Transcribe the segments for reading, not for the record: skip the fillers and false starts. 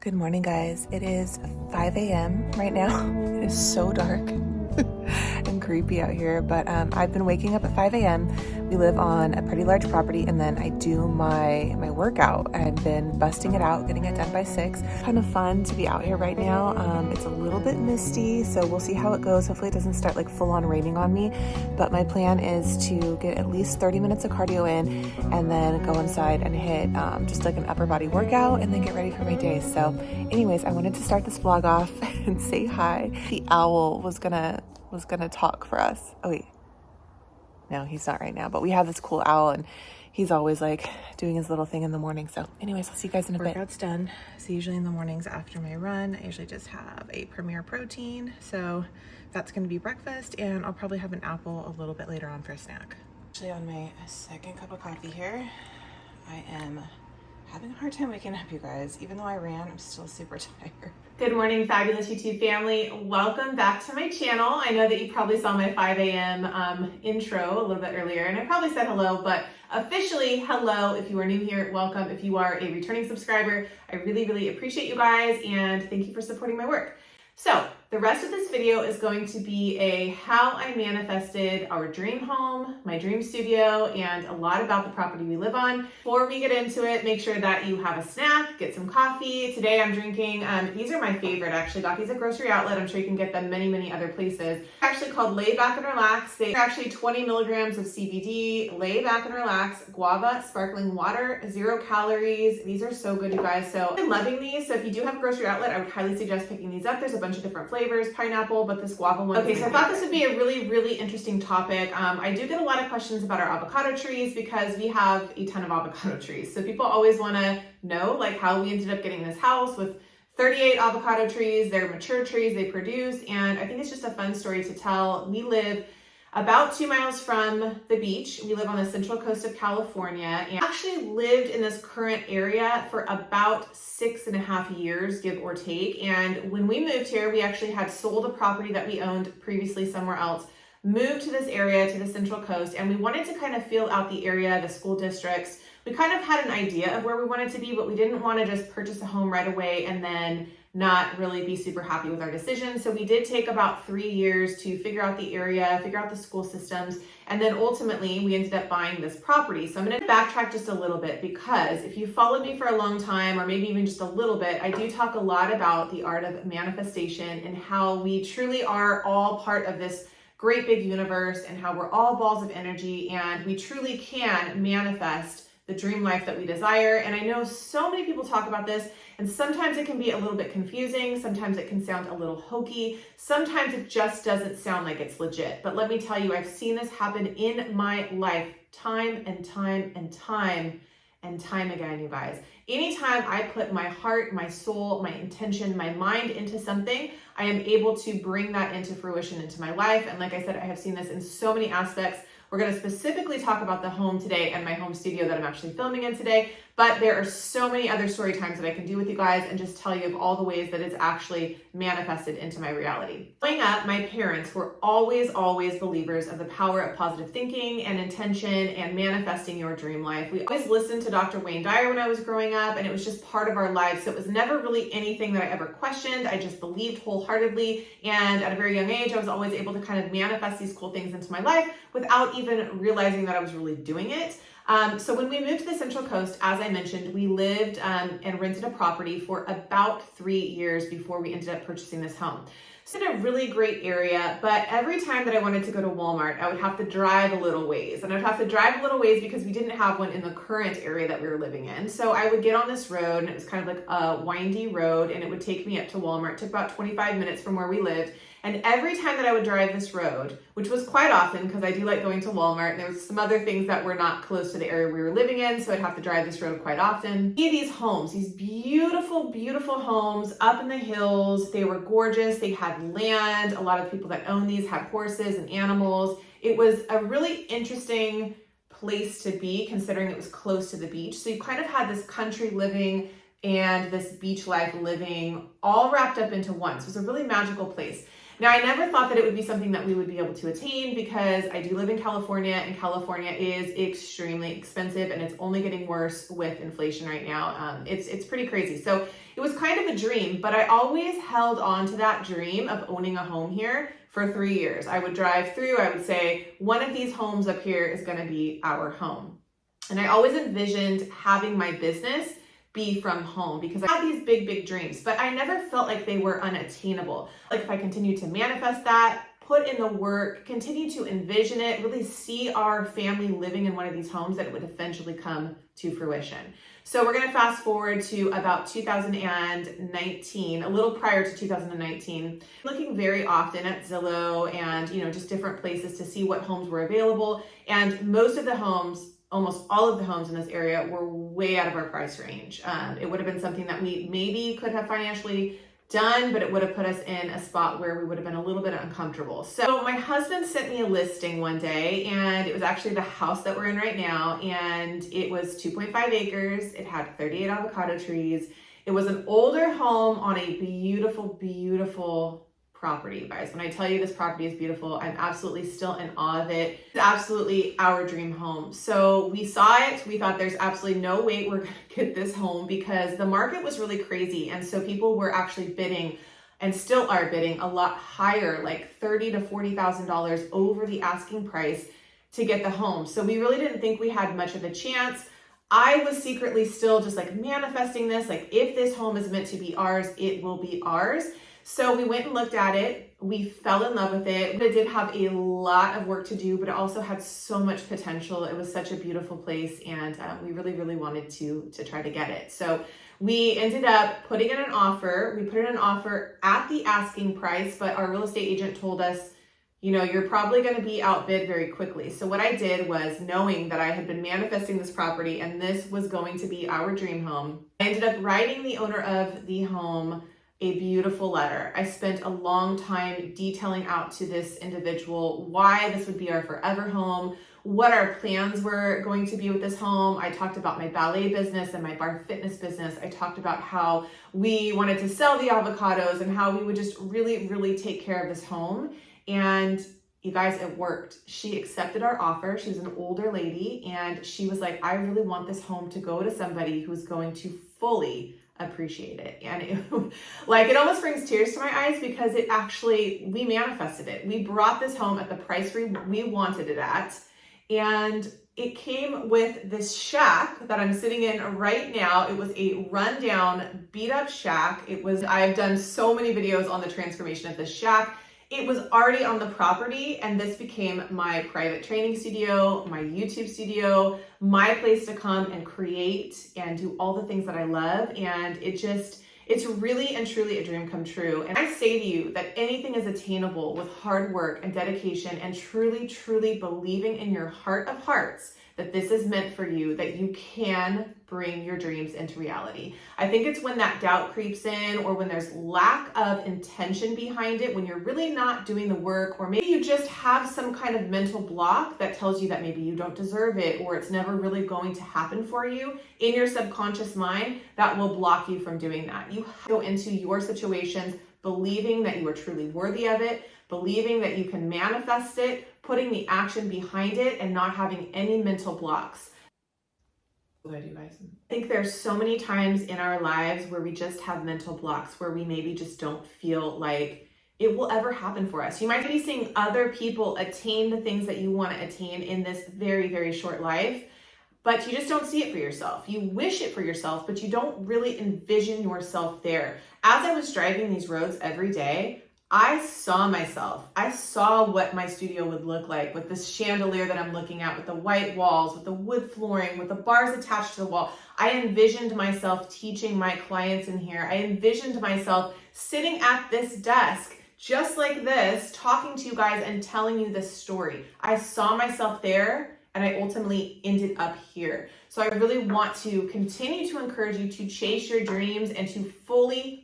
Good morning, guys. It is 5 a.m. right now. It is so dark and creepy out here, but I've been waking up at 5 a.m. We live on a pretty large property, and then I do my workout. I've been busting it out, getting it done by 6. Kind of fun to be out here right now. It's a little bit misty, so we'll see how it goes. Hopefully it doesn't start like full on raining on me, but my plan is to get at least 30 minutes of cardio in and then go inside and hit just like an upper body workout and then get ready for my day. So anyways, I wanted to start this vlog off and say hi. The owl was gonna talk for us. Oh wait, no, he's not right now, but we have this cool owl and he's always like doing his little thing in the morning. So anyways, I'll see you guys in a bit. Workout's done. So usually in the mornings after my run, I usually just have a Premier protein. So that's gonna be breakfast, and I'll probably have an apple a little bit later on for a snack. Actually on my second cup of coffee here. I am having a hard time waking up, you guys. Even though I ran, I'm still super tired. Good morning, fabulous YouTube family. Welcome back to my channel. I know that you probably saw my 5 a.m. Intro a little bit earlier, and I probably said hello, but officially hello. If you are new here, welcome. If you are a returning subscriber, I really, really appreciate you guys, and thank you for supporting my work. So the rest of this video is going to be a how I manifested our dream home, my dream studio, and a lot about the property we live on. Before we get into it, make sure that you have a snack, get some coffee. Today I'm drinking, these are my favorite. I actually got these at Grocery Outlet. I'm sure you can get them many other places. They're actually called Lay Back and Relax. They are actually 20 milligrams of CBD, Lay Back and Relax, guava, sparkling water, 0 calories. These are so good, you guys. So I'm loving these. So if you do have a Grocery Outlet, I would highly suggest picking these up. There's a bunch of different flavors, pineapple, but this guava one. Okay, so I thought this would be a really interesting topic. I do get a lot of questions about our avocado trees because we have a ton of avocado trees. So people always want to know like how we ended up getting this house with 38 avocado trees. They're mature trees, they produce, and I think it's just a fun story to tell. We live about 2 miles from the beach. We live on the central coast of California, and actually lived in this current area for about 6.5 years, give or take. And when we moved here, we actually had sold a property that we owned previously somewhere else, moved to this area, to the central coast, and we wanted to kind of feel out the area, the school districts. We kind of had an idea of where we wanted to be, but we didn't want to just purchase a home right away and then not really be super happy with our decision. So we did take about 3 years to figure out the area, figure out the school systems, and then ultimately we ended up buying this property. So I'm going to backtrack just a little bit, because if you followed me for a long time, or maybe even just a little bit, I do talk a lot about the art of manifestation and how we truly are all part of this great big universe, and how we're all balls of energy, and we truly can manifest the dream life that we desire. And I know so many people talk about this, and sometimes it can be a little bit confusing. Sometimes it can sound a little hokey. Sometimes it just doesn't sound like it's legit. But let me tell you, I've seen this happen in my life time and time again, you guys. Anytime I put my heart, my soul, my intention, my mind into something, I am able to bring that into fruition into my life. And like I said, I have seen this in so many aspects. We're going to specifically talk about the home today and my home studio that I'm actually filming in today, but there are so many other story times that I can do with you guys and just tell you of all the ways that it's actually manifested into my reality. Growing up, my parents were always believers of the power of positive thinking and intention and manifesting your dream life. We always listened to Dr. Wayne Dyer when I was growing up, and it was just part of our lives. So it was never really anything that I ever questioned. I just believed wholeheartedly, and at a very young age, I was always able to kind of manifest these cool things into my life without even realizing that I was really doing it. So when we moved to the Central Coast, as I mentioned, we lived and rented a property for about 3 years before we ended up purchasing this home. So in a really great area, but every time that I wanted to go to Walmart, I would have to drive a little ways. And I'd have to drive a little ways because we didn't have one in the current area that we were living in. So I would get on this road, and it was kind of like a windy road, and it would take me up to Walmart. It took about 25 minutes from where we lived. And every time that I would drive this road, which was quite often because I do like going to Walmart, and there was some other things that were not close to the area we were living in, so I'd have to drive this road quite often. See these homes, these beautiful homes up in the hills. They were gorgeous. They had land. A lot of people that own these had horses and animals. It was a really interesting place to be, considering it was close to the beach. So you kind of had this country living and this beach life living all wrapped up into one. So it was a really magical place. Now, I never thought that it would be something that we would be able to attain, because I do live in California, and California is extremely expensive, and it's only getting worse with inflation right now. It's pretty crazy. So It was kind of a dream, but I always held on to that dream of owning a home here for 3 years. I would drive through, I would say, one of these homes up here is going to be our home. And I always envisioned having my business be from home because I had these big, big dreams, but I never felt like they were unattainable. Like if I continued to manifest that, put in the work, continue to envision it, really see our family living in one of these homes, that it would eventually come to fruition. So we're going to fast forward to about 2019, a little prior to 2019, looking very often at Zillow and, just different places to see what homes were available. And most of the homes, almost all of the homes in this area, were way out of our price range. It would have been something that we maybe could have financially done, but it would have put us in a spot where we would have been a little bit uncomfortable. So my husband sent me a listing one day, and it was actually the house that we're in right now, and it was 2.5 acres. It had 38 avocado trees. It was an older home on a beautiful, beautiful property, you guys. When I tell you this property is beautiful, I'm absolutely still in awe of it. It's absolutely our dream home. So we saw it. We thought there's absolutely no way we're going to get this home because the market was really crazy. And so people were actually bidding, and still are bidding, a lot higher, like $30,000 to $40,000 over the asking price to get the home. So we really didn't think we had much of a chance. I was secretly still just like manifesting this, like if this home is meant to be ours, it will be ours. So we went and looked at it. We fell in love with it. It did have a lot of work to do, but it also had so much potential. It was such a beautiful place, and we really, really wanted to try to get it. So we ended up putting in an offer. We put in an offer at the asking price, but our real estate agent told us, you're probably going to be outbid very quickly. So what I did was, knowing that I had been manifesting this property and this was going to be our dream home, I ended up writing the owner of the home a beautiful letter. I spent a long time detailing out to this individual why this would be our forever home, what our plans were going to be with this home. I talked about my ballet business and my bar fitness business. I talked about how we wanted to sell the avocados and how we would just really, really take care of this home. And you guys, it worked. She accepted our offer. She was an older lady, and she was like, I really want this home to go to somebody who's going to fully appreciate it. And it almost brings tears to my eyes because we manifested it. We brought this home at the price we wanted it at. And it came with this shack that I'm sitting in right now. It was a rundown, beat up shack. I've done so many videos on the transformation of this shack. It was already on the property, and this became my private training studio, my YouTube studio, my place to come and create and do all the things that I love. And it's really and truly a dream come true. And I say to you that anything is attainable with hard work and dedication and truly, truly believing in your heart of hearts that this is meant for you, that you can bring your dreams into reality. I think it's when that doubt creeps in, or when there's lack of intention behind it, when you're really not doing the work, or maybe you just have some kind of mental block that tells you that maybe you don't deserve it, or it's never really going to happen for you in your subconscious mind, that will block you from doing that. You have to go into your situations believing that you are truly worthy of it, believing that you can manifest it, putting the action behind it, and not having any mental blocks. What do you guys? I think there's so many times in our lives where we just have mental blocks, where we maybe just don't feel like it will ever happen for us. You might be seeing other people attain the things that you want to attain in this very, very short life, but you just don't see it for yourself. You wish it for yourself, but you don't really envision yourself there. As I was driving these roads every day, I saw myself. I saw what my studio would look like with this chandelier that I'm looking at, with the white walls, with the wood flooring, with the bars attached to the wall. I envisioned myself teaching my clients in here. I envisioned myself sitting at this desk, just like this, talking to you guys and telling you this story. I saw myself there, and I ultimately ended up here. So I really want to continue to encourage you to chase your dreams and to fully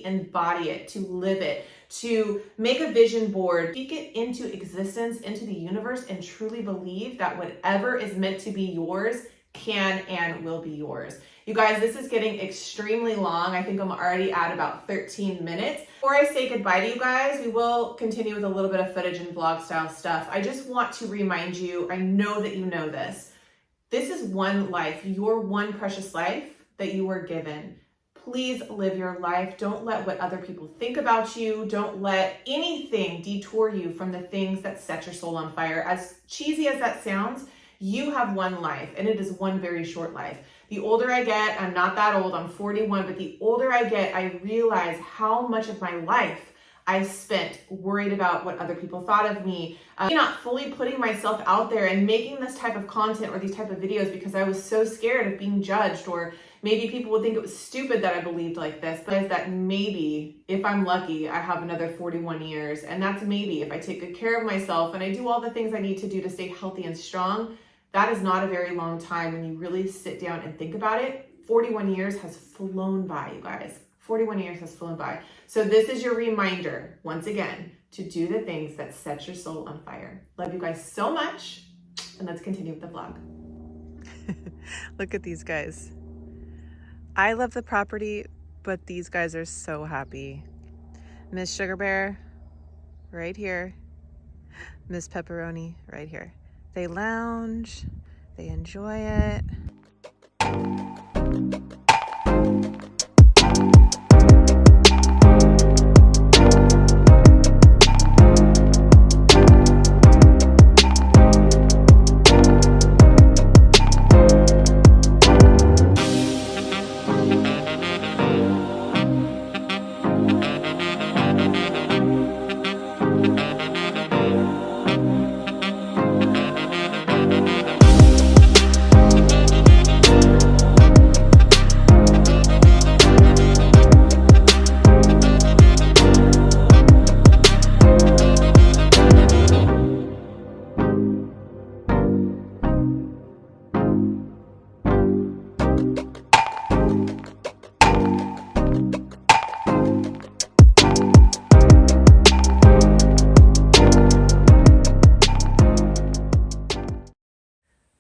embody it, to live it, to make a vision board, speak it into existence, into the universe, and truly believe that whatever is meant to be yours can and will be yours. You guys, this is getting extremely long. I think I'm already at about 13 minutes. Before I say goodbye to you guys, we will continue with a little bit of footage and vlog style stuff. I just want to remind you, I know that you know this. This is one life, your one precious life that you were given. please live your life. Don't let what other people think about you. Don't let anything detour you from the things that set your soul on fire. As cheesy as that sounds, you have one life, and it is one very short life. The older I get, I'm not that old, I'm 41, but the older I get, I realize how much of my life I spent worried about what other people thought of me, not fully putting myself out there and making this type of content or these type of videos because I was so scared of being judged, or maybe people would think it was stupid that I believed like this. But that maybe, if I'm lucky, I have another 41 years, and that's maybe if I take good care of myself and I do all the things I need to do to stay healthy and strong. That is not a very long time when you really sit down and think about it. 41 years has flown by, you guys. 41 years has flown by. So this is your reminder, once again, to do the things that set your soul on fire. Love you guys so much, and let's continue with the vlog. Look at these guys. I love the property, but these guys are so happy. Miss Sugar Bear, right here. Miss Pepperoni, right here. They lounge, they enjoy it.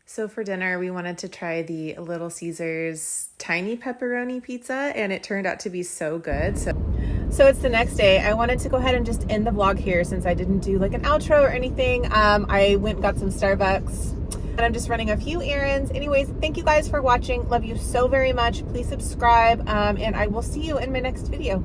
So for dinner, we wanted to try the Little Caesars tiny pepperoni pizza, and it turned out to be so good. So it's the next day. I wanted to go ahead and just end the vlog here since I didn't do like an outro or anything. I went and got some Starbucks, and I'm just running a few errands. Anyways, thank you guys for watching. Love you so very much. Please subscribe, and I will see you in my next video.